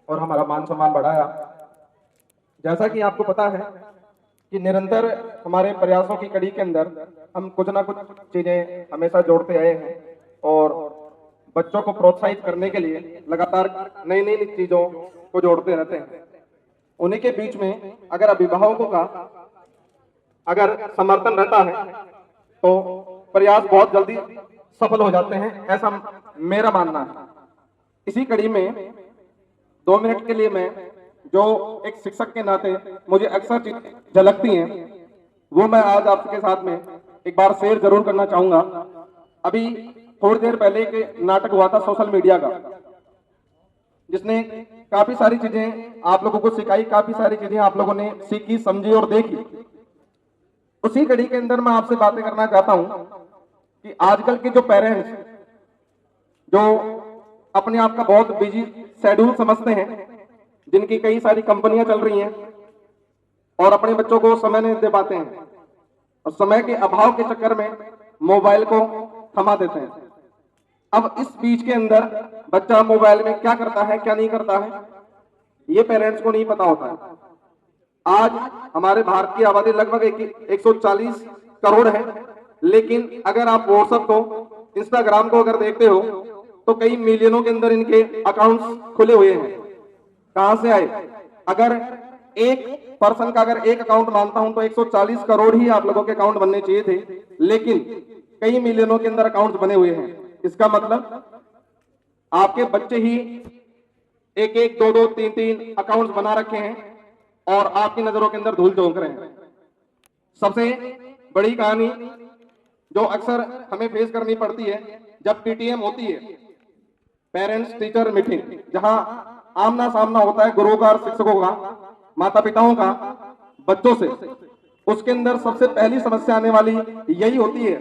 और हमारा मान सम्मान बढ़ाया। जैसा कि आपको पता है कि निरंतर हमारे प्रयासों की कड़ी के अंदर हम कुछ ना कुछ चीजें हमेशा जोड़ते आए हैं और बच्चों को प्रोत्साहित करने के लिए लगातार नई नई चीजों को जोड़ते रहते हैं। उन्हीं के बीच में अगर अभिभावकों का अगर समर्थन रहता है तो प्रयास बहुत जल्दी सफल हो जाते हैं, ऐसा मेरा मानना है। इसी कड़ी में 2 मिनट के लिए मैं जो एक शिक्षक के नाते मुझे अक्सर चीजें झलकती हैं वो मैं आज आपके साथ में एक बार शेयर जरूर करना चाहूंगा। अभी थोड़ी देर पहले एक नाटक हुआ था सोशल मीडिया का, जिसने काफी सारी चीजें आप लोगों को सिखाई, काफी सारी चीजें आप लोगों ने सीखी, समझी और देखी। उसी कड़ी के अंदर मैं आपसे बातें करना चाहता हूं कि आजकल के जो पेरेंट्स जो अपने आप का बहुत बिजी शेड्यूल समझते हैं, जिनकी कई सारी कंपनियां चल रही हैं और अपने बच्चों को समय नहीं दे पाते हैं और समय के अभाव के चक्कर में मोबाइल को थमा देते हैं। अब इस बीच के अंदर बच्चा मोबाइल में क्या करता है क्या नहीं करता है ये पेरेंट्स को नहीं पता होता है। आज हमारे भारत की आबादी लगभग 140 करोड़ है, लेकिन अगर आप व्हाट्सएप को, इंस्टाग्राम को अगर देखते हो तो कई मिलियनों के अंदर इनके अकाउंट्स खुले हुए हैं। कहां से आए? अगर एक पर्सन का अगर एक अकाउंट मानता हूं तो 140 करोड़ ही आप लोगों के अकाउंट बनने चाहिए थे, लेकिन कई मिलियनों के अंदर अकाउंट्स बने हुए हैं। इसका मतलब आपके बच्चे ही एक एक दो दो तीन तीन अकाउंट्स बना रखे हैं और आपकी नजरों के अंदर धूल झोंक रहे हैं। सबसे बड़ी कहानी जो अक्सर हमें फेस करनी पड़ती है जब पीटीएम होती है, पेरेंट्स टीचर मीटिंग, जहां आमना सामना होता है गुरुओं का, शिक्षकों का, माता पिताओं का बच्चों से, उसके अंदर सबसे पहली समस्या आने वाली यही होती है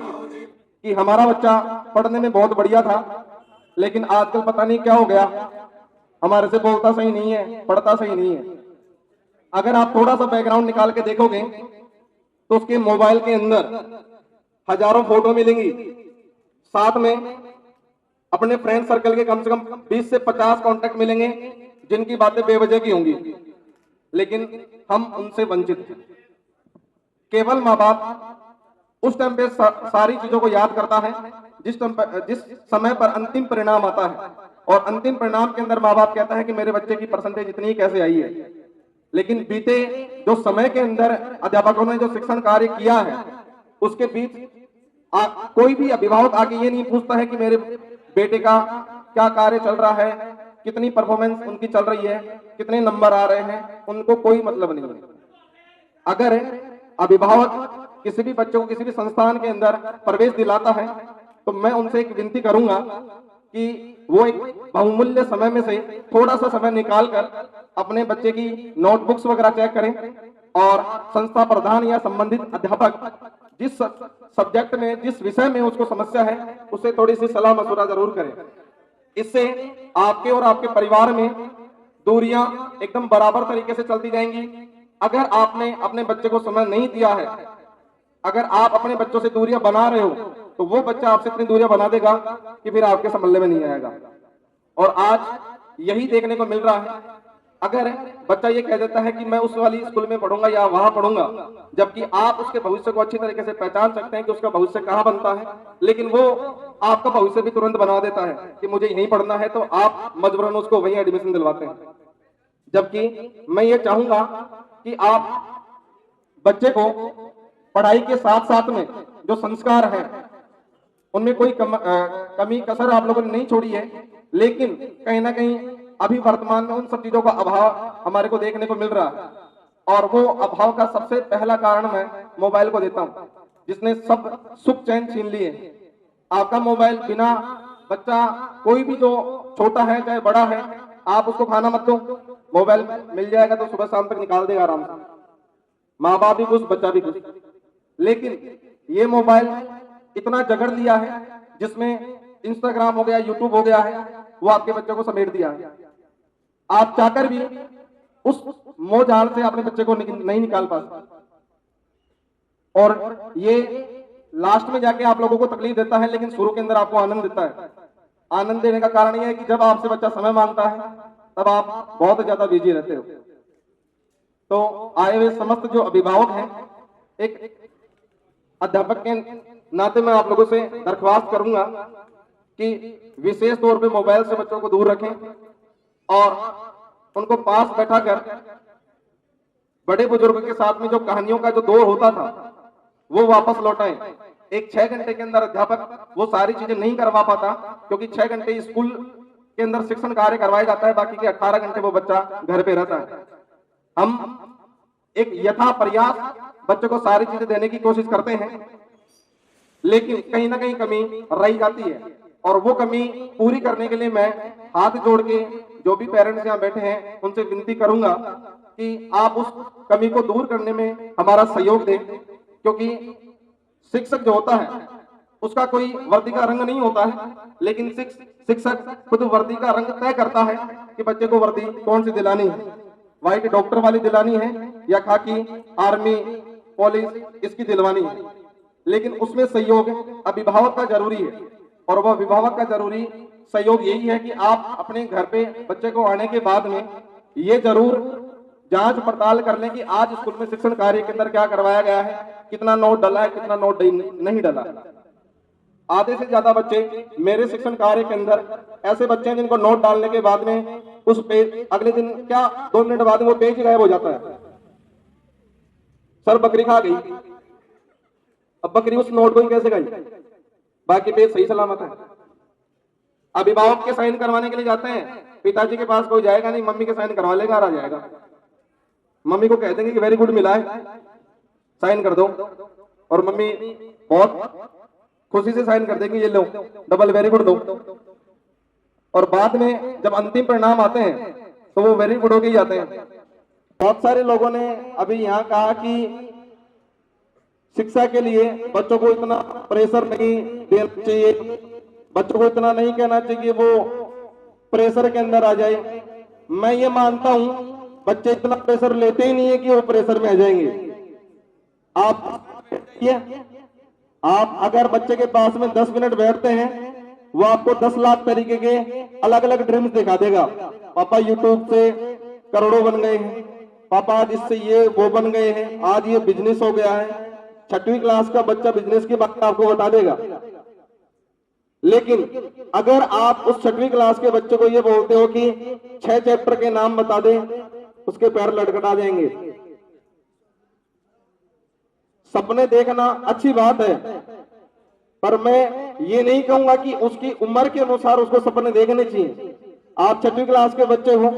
कि हमारा बच्चा पढ़ने में बहुत बढ़िया था, लेकिन आजकल पता नहीं क्या हो गया, हमारे से बोलता सही नहीं है, पढ़ता सही नहीं है। अगर आप थोड़ा सा बैकग्राउंड निकाल के देखोगे तो उसके मोबाइल के अंदर हजारों फोटो मिलेंगी, साथ में अपने फ्रेंड सर्कल के कम से कम 20 से 50 कॉन्टेक्ट मिलेंगे जिनकी बातें बेवजह की होंगी, लेकिन हम उनसे वंचित हैं। केवल माँ बाप उस टाइम पे सारी चीजों को याद करता है जिस समय पर अंतिम परिणाम आता है, और अंतिम परिणाम के अंदर माँ बाप कहता है कि मेरे बच्चे की परसेंटेज इतनी कैसे आई है। लेकिन बीते जो समय के अंदर अध्यापकों ने जो शिक्षण कार्य किया है उसके बीच कोई भी अभिभावक आके ये नहीं पूछता है कि मेरे बेटे का क्या कार्य चल रहा है, कितनी परफॉर्मेंस उनकी चल रही है, कितने नंबर आ रहे हैं, उनको कोई मतलब नहीं है। अगर अभिभावक किसी भी बच्चे को किसी भी संस्थान के अंदर प्रवेश दिलाता है तो मैं उनसे एक विनती करूंगा कि वो एक बहुमूल्य समय में से थोड़ा सा समय निकालकर अपने बच्चे की नोटबुक्स वगैरह चेक करें और संस्था प्रधान या संबंधित अध्यापक जिस सब्जेक्ट में, जिस विषय में उसको समस्या है उससे थोड़ी सी सलाह मशवरा जरूर करें। इससे आपके और आपके परिवार में दूरियां एकदम बराबर तरीके से चलती जाएंगी। अगर आपने अपने बच्चे को समय नहीं दिया है, अगर आप अपने बच्चों से दूरियां बना रहे हो तो वो बच्चा आपसे इतनी दूरियां बना देगा कि फिर आपके संभलने में नहीं आएगा। और आज यही देखने को मिल रहा है, अगर बच्चा ये कह देता है कि मैं उस वाली स्कूल में पढ़ूंगा या वहां पढ़ूंगा, जबकि आप उसके भविष्य को अच्छी तरीके से पहचान सकते हैं कि उसका भविष्य कहां बनता है, लेकिन वो आपका भविष्य भी तुरंत बना देता है कि मुझे यहीं पढ़ना है, तो आप मजबूरन उसको वहीं एडमिशन दिलवाते हैं। जबकि मैं ये चाहूंगा कि आप बच्चे को पढ़ाई के साथ साथ में जो संस्कार है उनमें कोई कमी कसर आप लोगों ने नहीं छोड़ी है, लेकिन कहीं ना कहीं अभी वर्तमान में उन सब चीजों का अभाव हमारे को देखने को मिल रहा है, और वो अभाव का सबसे पहला कारण मैं मोबाइल को देता हूं, जिसने सब सुख चैन छीन लिए। आपका मोबाइल बिना बच्चा कोई भी जो छोटा है चाहे बड़ा है, आप उसको खाना मत दो, मोबाइल मिल जाएगा तो सुबह शाम तक निकाल देगा आराम से, माँ बाप भी खुश, बच्चा भी खुश। लेकिन ये मोबाइल इतना जकड़ लिया है जिसमें इंस्टाग्राम हो गया, यूट्यूब हो गया है, वो आपके बच्चों को समेट दिया है। आप चाहकर भी उस मोह जाल से अपने बच्चे को नहीं निकाल पाते, और ये लास्ट में जाके आप लोगों को तकलीफ देता है, लेकिन शुरू के अंदर आपको आनंद देता है। आनंद देने का कारण यह है कि जब आपसे बच्चा समय मांगता है तब आप बहुत ज्यादा बिजी रहते हो। तो आए हुए समस्त जो अभिभावक हैं, एक अध्यापक के नाते मैं आप लोगों से दरख्वास्त करूंगा कि विशेष तौर पे मोबाइल से बच्चों को दूर रखें और उनको पास बैठाकर बड़े बुजुर्ग के साथ में जो कहानियों का जो दौर होता था वो वापस लौटाएं। एक 6 घंटे के अंदर अध्यापक वो सारी चीजें नहीं करवा पाता, क्योंकि 6 घंटे स्कूल के अंदर शिक्षण कार्य करवाया जाता है, बाकी के 18 घंटे वो बच्चा घर पे रहता है। हम एक यथा प्रयास बच्चों को सारी चीजें देने की कोशिश करते हैं, लेकिन कहीं ना कहीं कमी रह जाती है, और वो कमी पूरी करने के लिए मैं हाथ जोड़ के जो भी पेरेंट्स यहाँ बैठे हैं उनसे विनती करूंगा कि आप उस कमी को दूर करने में हमारा सहयोग दें। क्योंकि शिक्षक जो होता है उसका कोई वर्दी का रंग नहीं होता है, लेकिन शिक्षक खुद वर्दी का रंग तय करता है कि बच्चे को वर्दी कौन सी दिलानी है, व्हाइट डॉक्टर वाली दिलानी है या खाकी आर्मी पुलिस इसकी दिलवानी है। लेकिन उसमें सहयोग अभिभावक का जरूरी है, और वह अभिभावक का जरूरी सहयोग यही है कि आप अपने घर पे बच्चे को आने के बाद में ये जरूर जांच पड़ताल कर लें कि आज स्कूल में शिक्षण कार्य के अंदर क्या करवाया गया है, कितना नोट डला है, कितना नोट नहीं डला। आधे से ज्यादा बच्चे मेरे शिक्षण कार्य के अंदर ऐसे बच्चे हैं जिनको नोट डालने के बाद में उस पेज अगले दिन क्या 2 मिनट बाद में वो पेज गायब हो जाता है। सर बकरी खा गई, अब बकरी उस नोट को ही कैसे गई, बाकी पेज सही सलामत है। अभिभावक के साइन करवाने के लिए जाते हैं, पिताजी के पास कोई जाएगा नहीं, मम्मी के साइन करवा लेगा, आ जाएगा। मम्मी को कह देंगे कि वेरी गुड मिला है, साइन कर दो, और मम्मी बहुत खुशी से साइन कर देंगे, ये लो डबल वेरी गुड दो। और बाद में जब अंतिम परिणाम आते हैं तो वो वेरी गुड हो के ही आते हैं। बहुत सारे लोगों ने अभी यहाँ कहा कि शिक्षा के लिए बच्चों को इतना प्रेशर नहीं देना चाहिए, बच्चों को इतना नहीं कहना चाहिए वो प्रेशर के अंदर आ जाए। मैं ये मानता हूं बच्चे इतना प्रेशर लेते ही नहीं है कि वो प्रेशर में आ जाएंगे। आप अगर बच्चे के पास में 10 मिनट बैठते हैं, वो आपको 10 लाख तरीके के अलग अलग ड्रीम्स दिखा देगा। पापा यूट्यूब से करोड़ों बन गए हैं, पापा आज इससे ये वो बन गए हैं, आज ये बिजनेस हो गया है। 6वीं क्लास का बच्चा बिजनेस की बात आपको बता देगा। लेकिन अगर आप उस 6वीं क्लास के बच्चे को ये बोलते हो कि 6 चैप्टर के नाम बता दे, उसके पैर लटखटा जाएंगे। सपने देखना अच्छी बात है, पर मैं ये नहीं कहूंगा कि उसकी उम्र के अनुसार उसको सपने देखने चाहिए। आप 6वीं क्लास के बच्चे हो,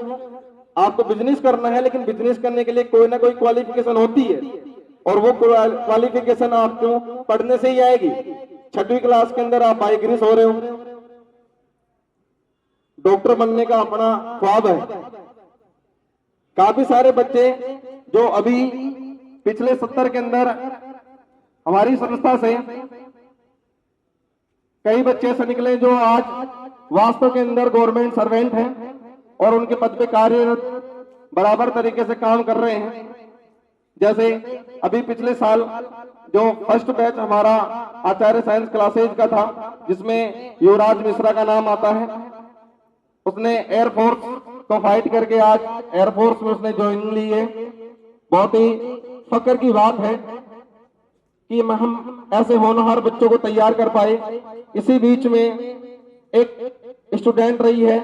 आपको बिजनेस करना है, लेकिन बिजनेस करने के लिए कोई ना कोई क्वालिफिकेशन होती है, और वो क्वालिफिकेशन आपको पढ़ने से ही आएगी। 6वीं क्लास के अंदर आप आईग्रिस हो रहे हो, डॉक्टर बनने का अपना ख्वाब है। काफी सारे बच्चे जो अभी पिछले 70 के अंदर हमारी संस्था से कई बच्चे ऐसे निकले जो आज वास्तव के अंदर गवर्नमेंट सर्वेंट हैं और उनके पद पे कार्यरत बराबर तरीके से काम कर रहे हैं। जैसे अभी पिछले साल जो फर्स्ट बैच हमारा आचार्य साइंस क्लासेज का था, जिसमें युवराज मिश्रा का नाम आता है, उसने एयरफोर्स को फाइट करके आज एयरफोर्स में उसने ज्वाइनिंग ली है। बहुत ही फक्र की बात है कि हम ऐसे होनहार बच्चों को तैयार कर पाए। इसी बीच में एक स्टूडेंट रही है,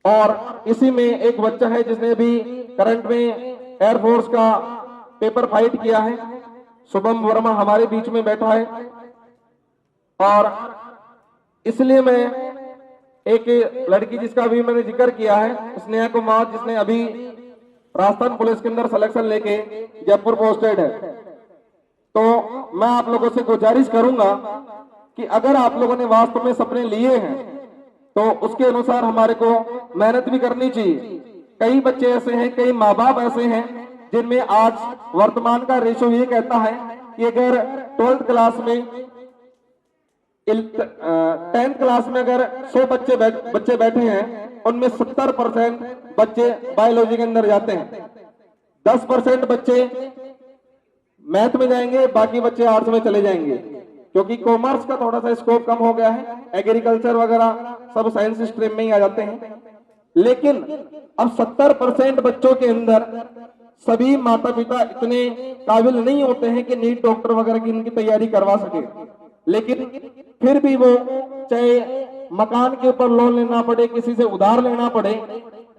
और इसी में एक बच्चा है जिसने भी करंट में एयरफोर्स का पेपर फाइट किया है। शुभम वर्मा हमारे बीच में बैठा है, और इसलिए मैं एक लड़की जिसका भी मैंने जिक्र किया है, स्नेहा कुमार, जिसने अभी राजस्थान पुलिस के अंदर सिलेक्शन लेके जयपुर पोस्टेड है। तो मैं आप लोगों से गुजारिश करूंगा कि अगर आप लोगों ने वास्तव में सपने लिए हैं तो उसके अनुसार हमारे को मेहनत भी करनी चाहिए। कई बच्चे ऐसे हैं, कई माँ बाप ऐसे हैं जिनमें आज वर्तमान का रेशो ये कहता है कि अगर 12th क्लास में 10th क्लास में अगर 100 बच्चे बैठे हैं, उनमें 70% बच्चे बायोलॉजी के अंदर जाते हैं, 10% बच्चे मैथ में जाएंगे, बाकी बच्चे आर्ट्स में चले जाएंगे, क्योंकि कॉमर्स का थोड़ा सा स्कोप कम हो गया है। एग्रीकल्चर वगैरह सब साइंस स्ट्रीम में ही आ जाते हैं। लेकिन अब 70% बच्चों के अंदर सभी माता पिता इतने काबिल नहीं होते हैं कि नीट डॉक्टर वगैरह की इनकी तैयारी करवा सके, लेकिन फिर भी वो चाहे मकान के ऊपर लोन लेना पड़े, किसी से उधार लेना पड़े,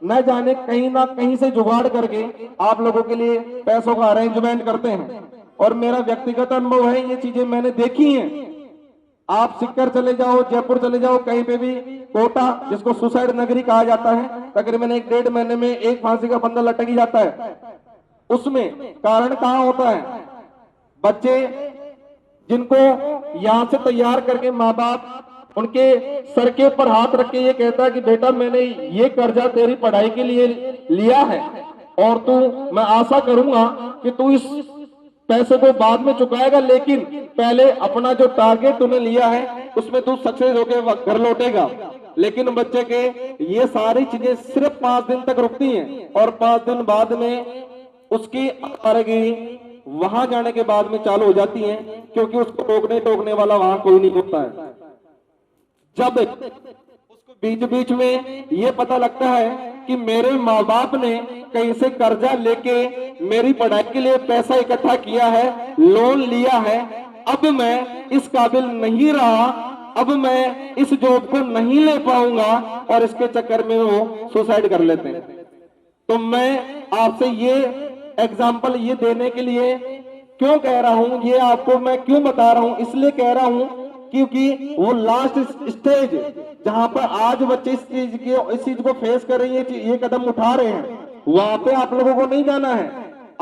न जाने कहीं ना कहीं से जुगाड़ करके आप लोगों के लिए पैसों का अरेंजमेंट करते हैं। और मेरा व्यक्तिगत अनुभव है, ये चीजें मैंने देखी हैं। आप सिक्कर चले जाओ, जयपुर चले जाओ, कहीं पे भी कोटा जिसको सुसाइड नगरी कहा जाता है, तकरीबन 1-1.5 महीने में एक फांसी का बंदा लटक ही जाता है। उसमें कारण कहां होता है? बच्चे जिनको यहां से तैयार करके माँ बाप उनके सर के ऊपर हाथ रख के ये कहता है कि बेटा मैंने ये कर्जा तेरी पढ़ाई के लिए लिया है और तू, मैं आशा करूंगा कि तू इस पैसे को बाद में चुकाएगा, लेकिन पहले अपना जो टारगेट तूने लिया है उसमें तू सक्सेस होकर घर लौटेगा। लेकिन बच्चे के ये सारी चीजें सिर्फ 5 दिन तक रुकती हैं और 5 दिन बाद में उसकी अदागिरी वहां जाने के बाद में चालू हो जाती है, क्योंकि उसको रोकने टोकने वाला वहां कोई नहीं होता है। जब उसको बीच बीच में ये पता लगता है कि मेरे माँ बाप ने कहीं से कर्जा लेके मेरी पढ़ाई के लिए पैसा इकट्ठा किया है, लोन लिया है, अब मैं इस काबिल नहीं रहा, अब मैं इस जॉब को नहीं ले पाऊंगा, और इसके चक्कर में वो सुसाइड कर लेते हैं। तो मैं आपसे ये एग्जाम्पल ये देने के लिए क्यों कह रहा हूं, ये आपको मैं क्यों बता रहा हूं, इसलिए कह रहा हूं क्योंकि वो लास्ट स्टेज जहां पर आज बच्चे इस चीज को फेस कर रही है, ये कदम उठा रहे हैं, वहां पे आप लोगों को नहीं जाना है।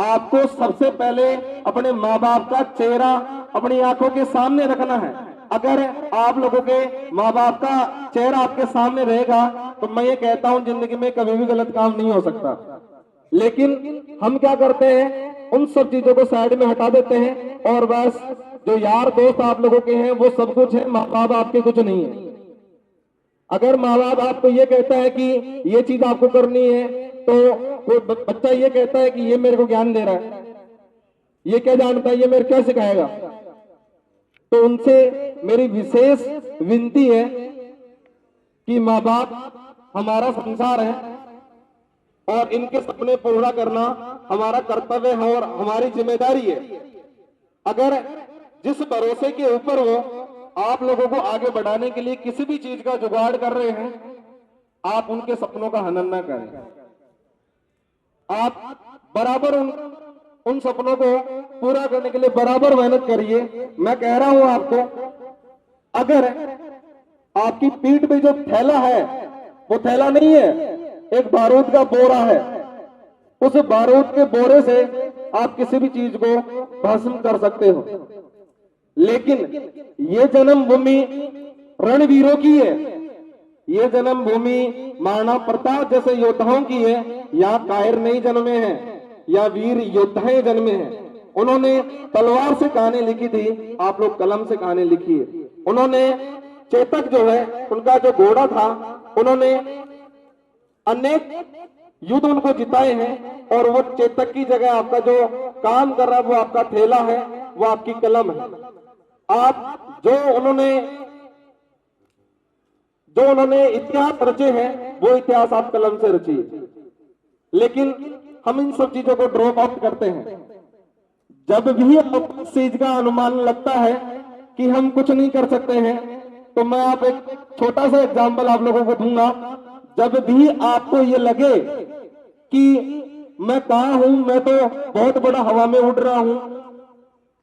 आपको सबसे पहले अपने माँ बाप का चेहरा अपनी आंखों के सामने रखना है। अगर आप लोगों के माँ बाप का चेहरा आपके सामने रहेगा तो मैं ये कहता हूं जिंदगी में कभी भी गलत काम नहीं हो सकता। लेकिन हम क्या करते हैं, उन सब चीजों को साइड में हटा देते हैं और बस जो यार दोस्त आप लोगों के हैं वो सब कुछ है, माँ बाप आपके कुछ नहीं है। अगर माँ बाप आपको ये कहता है कि ये चीज आपको करनी है, तो कोई बच्चा ये कहता है कि ये मेरे को ज्ञान दे रहा है, ये क्या जानता है, ये मेरे क्या सिखाएगा। तो उनसे मेरी विशेष विनती है कि माँ बाप हमारा संसार है और इनके सपने पूरा करना हमारा कर्तव्य है और हमारी जिम्मेदारी है। अगर जिस भरोसे के ऊपर वो आप लोगों को आगे बढ़ाने के लिए किसी भी चीज का जुगाड़ कर रहे हैं, आप उनके सपनों का हनन न करें। आप बराबर उन सपनों को पूरा करने के लिए बराबर मेहनत करिए। मैं कह रहा हूं आपको, अगर आपकी पीठ पे जो थैला है वो थैला नहीं है, एक बारूद का बोरा है, उस बारूद के बोरे से आप किसी भी चीज को भस्म कर सकते हो। लेकिन ये जन्मभूमि रणवीरों की है, ये जन्मभूमि महाराणा प्रताप जैसे योद्धाओं की है। यहाँ कायर नहीं जन्मे हैं या वीर योद्धाएं जन्मे हैं। उन्होंने तलवार से कहानी लिखी थी, आप लोग कलम से कहानी लिखी है। उन्होंने चेतक जो है उनका जो घोड़ा था, उन्होंने अनेक युद्ध उनको जिताए हैं, और वो चेतक की जगह आपका जो काम कर रहा है वो आपका थैला है, वो आपकी कलम है। आप जो उन्होंने इतिहास रचे हैं वो इतिहास आप कलम से रचिए। लेकिन हम इन सब चीजों को ड्रॉप आउट करते हैं। जब भी आपको इस चीज का अनुमान लगता है कि हम कुछ नहीं कर सकते हैं, तो मैं आप एक छोटा सा एग्जाम्पल आप लोगों को दूंगा। जब भी आपको ये लगे कि मैं कहां हूं, मैं तो बहुत बड़ा हवा में उड़ रहा हूं,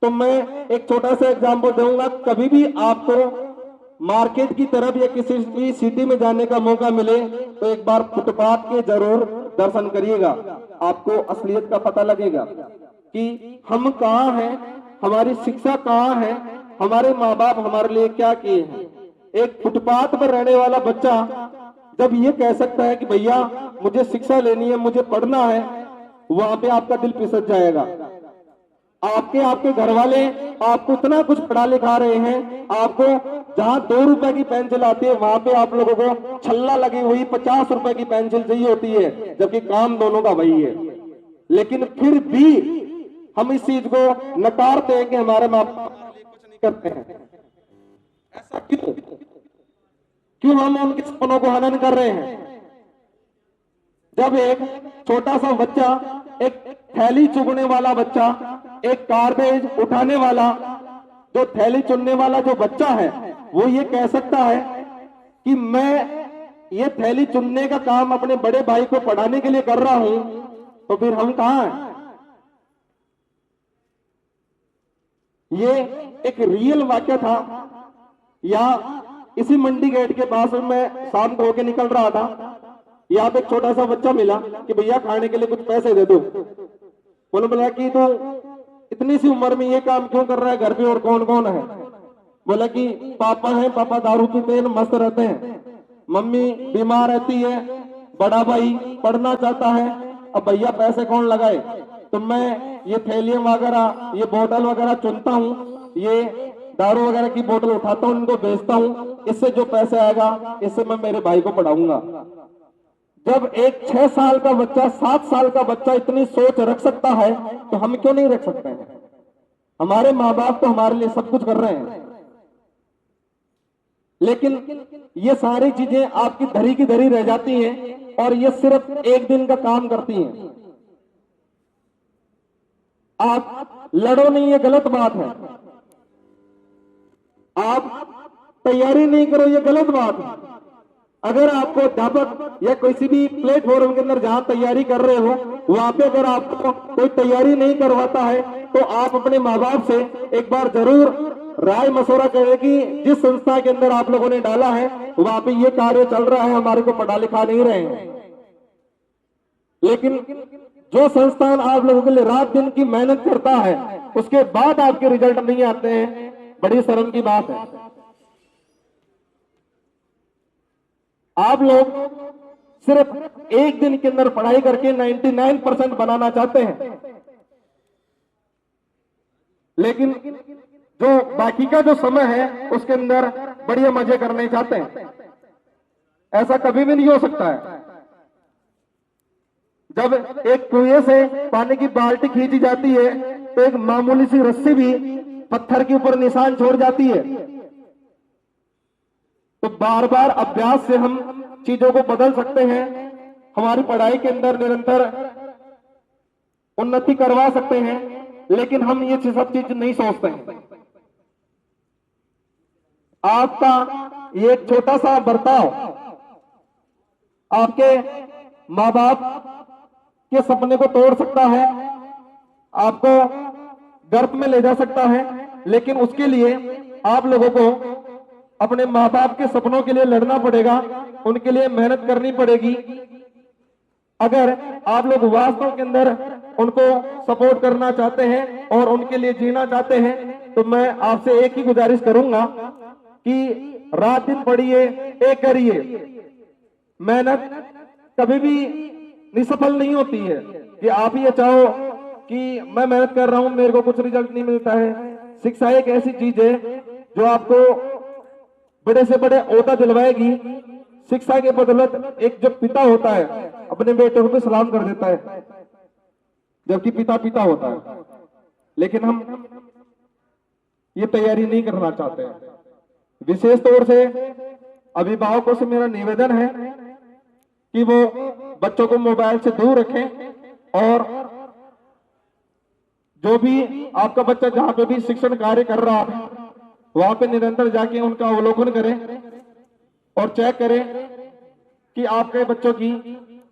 तो मैं एक छोटा सा एग्जाम्पल दूंगा। कभी भी आपको मार्केट की तरफ या किसी भी सिटी में जाने का मौका मिले तो एक बार फुटपाथ के जरूर दर्शन करिएगा, आपको असलियत का पता लगेगा कि हम कहाँ हैं, हमारी शिक्षा कहाँ है, हमारे माँ बाप हमारे लिए क्या किए हैं। एक फुटपाथ पर रहने वाला बच्चा जब ये कह सकता है कि भैया मुझे शिक्षा लेनी है, मुझे पढ़ना है, वहां पे आपका दिल पिसक जाएगा। आपके घर वाले आपको इतना कुछ पढ़ा लिखा रहे हैं, आपको जहां 2 रुपए की पेंसिल आती है वहां पे आप लोगों को छल्ला लगी हुई 50 रुपए की पेंसिल चाहिए होती है, जबकि काम दोनों का वही है। लेकिन फिर भी हम इस चीज को नकारते हैं कि हमारे माँ बाप कुछ नहीं करते हैं। ऐसा क्यों हम उनके सपनों को हनन कर रहे हैं? जब एक छोटा सा बच्चा, एक थैली चुगने वाला बच्चा, एक गार्बेज उठाने वाला, जो थैली चुनने वाला जो बच्चा है, वो ये कह सकता है कि मैं ये थैली चुनने का काम अपने बड़े भाई को पढ़ाने के लिए कर रहा हूं, तो फिर हम कहां हैं? ये एक रियल वाक्य था। या इसी मंडी गेट के पास मैं शाम को होके निकल रहा था, यहाँ पे एक छोटा सा बच्चा मिला कि भैया खाने के लिए कुछ पैसे दे दो। बोला कि तो इतनी सी उम्र में ये काम क्यों कर रहा है, घर पे और कौन कौन है? बोला कि पापा है, पापा दारू पीते हैं, मस्त रहते हैं, मम्मी बीमार रहती है, बड़ा भाई पढ़ना चाहता है, अब भैया पैसे कौन लगाए? तो मैं ये थैलियां वगैरह, ये बोतल वगैरह चुनता हूँ, ये दारू वगैरह की बोतल उठाता हूँ, इनको बेचता हूँ, इससे जो पैसे आएगा इससे मैं मेरे भाई को पढ़ाऊंगा। जब एक 6 साल का बच्चा, 7 साल का बच्चा इतनी सोच रख सकता है, तो हम क्यों नहीं रख सकते हैं? हमारे माँ बाप तो हमारे लिए सब कुछ कर रहे हैं, लेकिन ये सारी चीजें आपकी धरी की धरी रह जाती हैं और ये सिर्फ एक दिन का काम करती हैं। आप लड़ो नहीं, ये गलत बात है। आप तैयारी नहीं करो, ये गलत बात है। अगर आपको अध्यापक या किसी भी प्लेटफॉर्म के अंदर जहां तैयारी कर रहे हो, वहां पे अगर आपको कोई तैयारी नहीं करवाता है, तो आप अपने माँ बाप से एक बार जरूर राय मशवरा करें कि जिस संस्था के अंदर आप लोगों ने डाला है वहां पे ये कार्य चल रहा है, हमारे को पढ़ा लिखा नहीं रहे हैं, लेकिन जो संस्थान आप लोगों के लिए रात दिन की मेहनत करता है, उसके बाद आपके रिजल्ट नहीं आते हैं, बड़ी शर्म की बात है। आप लोग सिर्फ एक दिन के अंदर पढ़ाई करके 99% बनाना चाहते हैं, लेकिन जो बाकी का जो समय है उसके अंदर बढ़िया मजे करने चाहते हैं। ऐसा कभी भी नहीं हो सकता है। जब एक कुएं से पानी की बाल्टी खींची जाती है, तो एक मामूली सी रस्सी भी पत्थर के ऊपर निशान छोड़ जाती है। तो बार बार अभ्यास से हम चीजों को बदल सकते हैं, हमारी पढ़ाई के अंदर निरंतर उन्नति करवा सकते हैं, लेकिन हम ये सब चीज नहीं सोचते हैं। आपका ये छोटा सा बर्ताव आपके माँ बाप के सपने को तोड़ सकता है, आपको गर्त में ले जा सकता है, लेकिन उसके लिए आप लोगों को अपने माँ बाप के सपनों के लिए लड़ना पड़ेगा, उनके लिए मेहनत करनी पड़ेगी। अगर आप लोग वास्तव के अंदर उनको सपोर्ट करना चाहते हैं और उनके लिए जीना चाहते हैं, तो मैं आपसे एक ही गुजारिश करूंगा कि रात दिन पढ़िए, एक करिए। मेहनत कभी भी निसफल नहीं होती है कि आप ये चाहो कि मैं मेहनत कर रहा हूं, मेरे को कुछ रिजल्ट नहीं मिलता है। शिक्षा एक ऐसी चीज है जो आपको बड़े से बड़े ओहदा दिलवाएगी। शिक्षा के बदौलत एक जो पिता होता है अपने बेटे को भी सलाम कर देता है, जबकि पिता पिता होता है, लेकिन हम ये तैयारी नहीं करना चाहते हैं। विशेष तौर से अभिभावकों से मेरा निवेदन है कि वो बच्चों को मोबाइल से दूर रखें और जो भी आपका बच्चा जहां पे भी शिक्षण कार्य कर रहा है वहां पे निरंतर जाके उनका अवलोकन करें और चेक करें कि आपके बच्चों की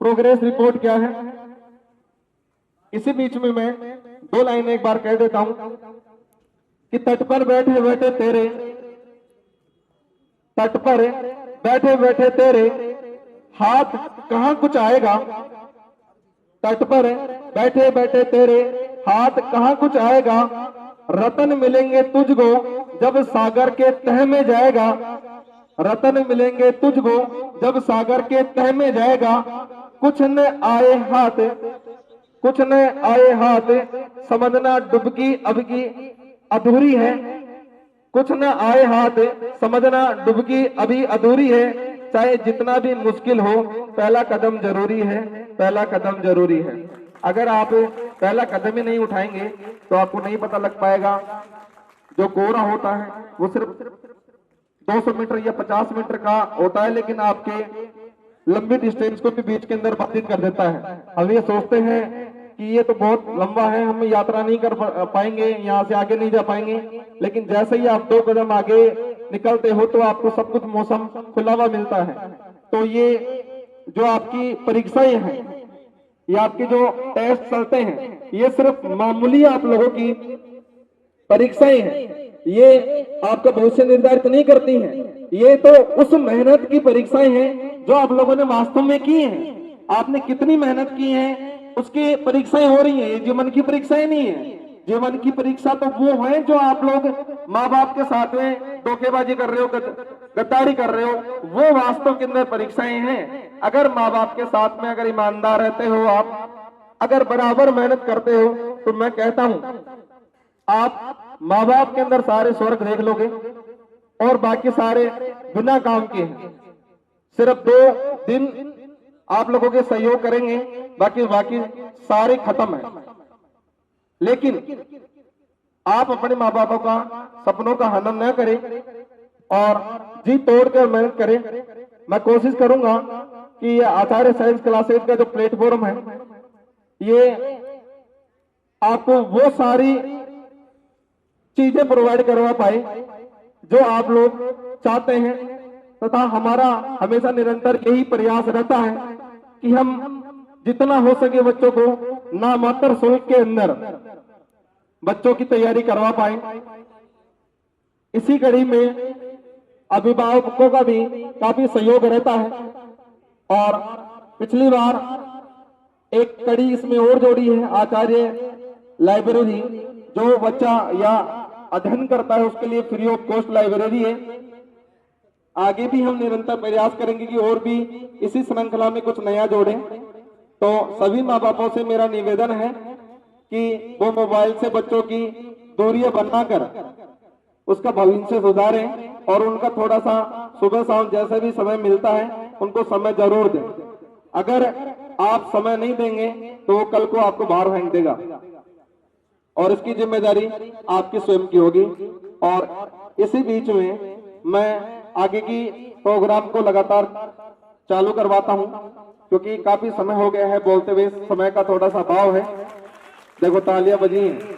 प्रोग्रेस रिपोर्ट क्या है। इसी बीच में मैं 2 लाइनें एक बार कह देता हूं कि तट पर बैठे बैठे तेरे, तट पर बैठे बैठे तेरे हाथ कहां कुछ आएगा, तट पर बैठे बैठे तेरे हाथ कहां कुछ आएगा, रतन मिलेंगे तुझको जब सागर के तह में जाएगा, रतन मिलेंगे तुझको जब सागर के तह में जाएगा। कुछ न आए हाथ, कुछ न आए हाथ, समझना डुबकी अब की अधूरी है, कुछ न आए हाथ, समझना डुबकी अभी अधूरी है। चाहे जितना भी मुश्किल हो, पहला कदम जरूरी है, पहला कदम जरूरी है। अगर आप पहला कदम ही नहीं उठाएंगे तो आपको नहीं पता लग पाएगा। जो कोरा होता है वो सिर्फ 200 मीटर या 50 मीटर का होता है, लेकिन आपके लंबी डिस्टेंस को भी बीच के अंदर बाधित कर देता है। हम ये सोचते हैं कि ये तो बहुत लंबा है, हम यात्रा नहीं कर पाएंगे, यहाँ से आगे नहीं जा पाएंगे, लेकिन जैसे ही आप 2 कदम आगे निकलते हो तो आपको सब कुछ मौसम खुला हुआ मिलता है। तो ये जो आपकी परीक्षाएं हैं, ये आपके जो टेस्ट चलते हैं, ये सिर्फ मामूली आप लोगों की परीक्षाएं हैं, ये आपका भविष्य निर्धारित नहीं करती हैं। ये तो उस मेहनत की परीक्षाएं हैं जो आप लोगों ने वास्तव में की है। आपने कितनी मेहनत की है उसकी परीक्षाएं हो रही हैं। ये जीवन की परीक्षाएं नहीं है। जीवन की परीक्षा तो वो है जो आप लोग माँ बाप के साथ में धोखेबाजी कर रहे हो, गद्दारी कर रहे हो, वो वास्तव के अंदर परीक्षाएं हैं। अगर माँ बाप के साथ में अगर ईमानदार रहते हो, आप अगर बराबर मेहनत करते हो, तो मैं कहता हूं आप माँ बाप के अंदर सारे स्वर्ग देख लोगे और बाकी सारे बिना काम के हैं। सिर्फ 2 दिन आप लोगों के सहयोग करेंगे, बाकी सारे खत्म है। लेकिन आप अपने माँ बापों का सपनों का हनन न करें और जी तोड़कर मेहनत करें। मैं कोशिश करूंगा कि ये आचार्य साइंस क्लासेज का जो प्लेटफॉर्म है, ये आपको वो सारी चीजें प्रोवाइड करवा पाए जो आप लोग चाहते हैं, तथा हमारा हमेशा निरंतर यही प्रयास रहता है कि हम जितना हो सके बच्चों को नामात्र शुल्क के अंदर बच्चों की तैयारी करवा पाए। इसी कड़ी में अभिभावकों का भी काफी सहयोग रहता है और पिछली बार एक कड़ी इसमें और जोड़ी है आचार्य लाइब्रेरी, जो बच्चा या अध्ययन करता है उसके लिए फ्री ऑफ कॉस्ट लाइब्रेरी है। आगे भी हम निरंतर प्रयास करेंगे कि और भी इसी श्रृंखला में कुछ नया जोड़ें। तो सभी माँ बापों से मेरा निवेदन है कि वो मोबाइल से बच्चों की दूरियां बनाकर उसका भविष्य सुधारें और उनका थोड़ा सा सुबह शाम जैसे भी समय मिलता है उनको समय जरूर दें। अगर आप समय नहीं देंगे तो वो कल को आपको बाहर फेंक देगा और इसकी जिम्मेदारी आपकी स्वयं की होगी। और इसी बीच में मैं आगे की प्रोग्राम को लगातार चालू करवाता हूं, क्योंकि काफी समय हो गया है बोलते हुए, समय का थोड़ा सा अभाव है। देखो तालियां बजी हैं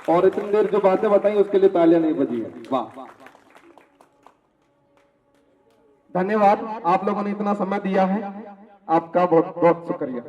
और इतनी देर जो बातें बताई उसके लिए तालियां नहीं बजी है। वाह, धन्यवाद, आप लोगों ने इतना समय दिया है, आपका बहुत बहुत शुक्रिया।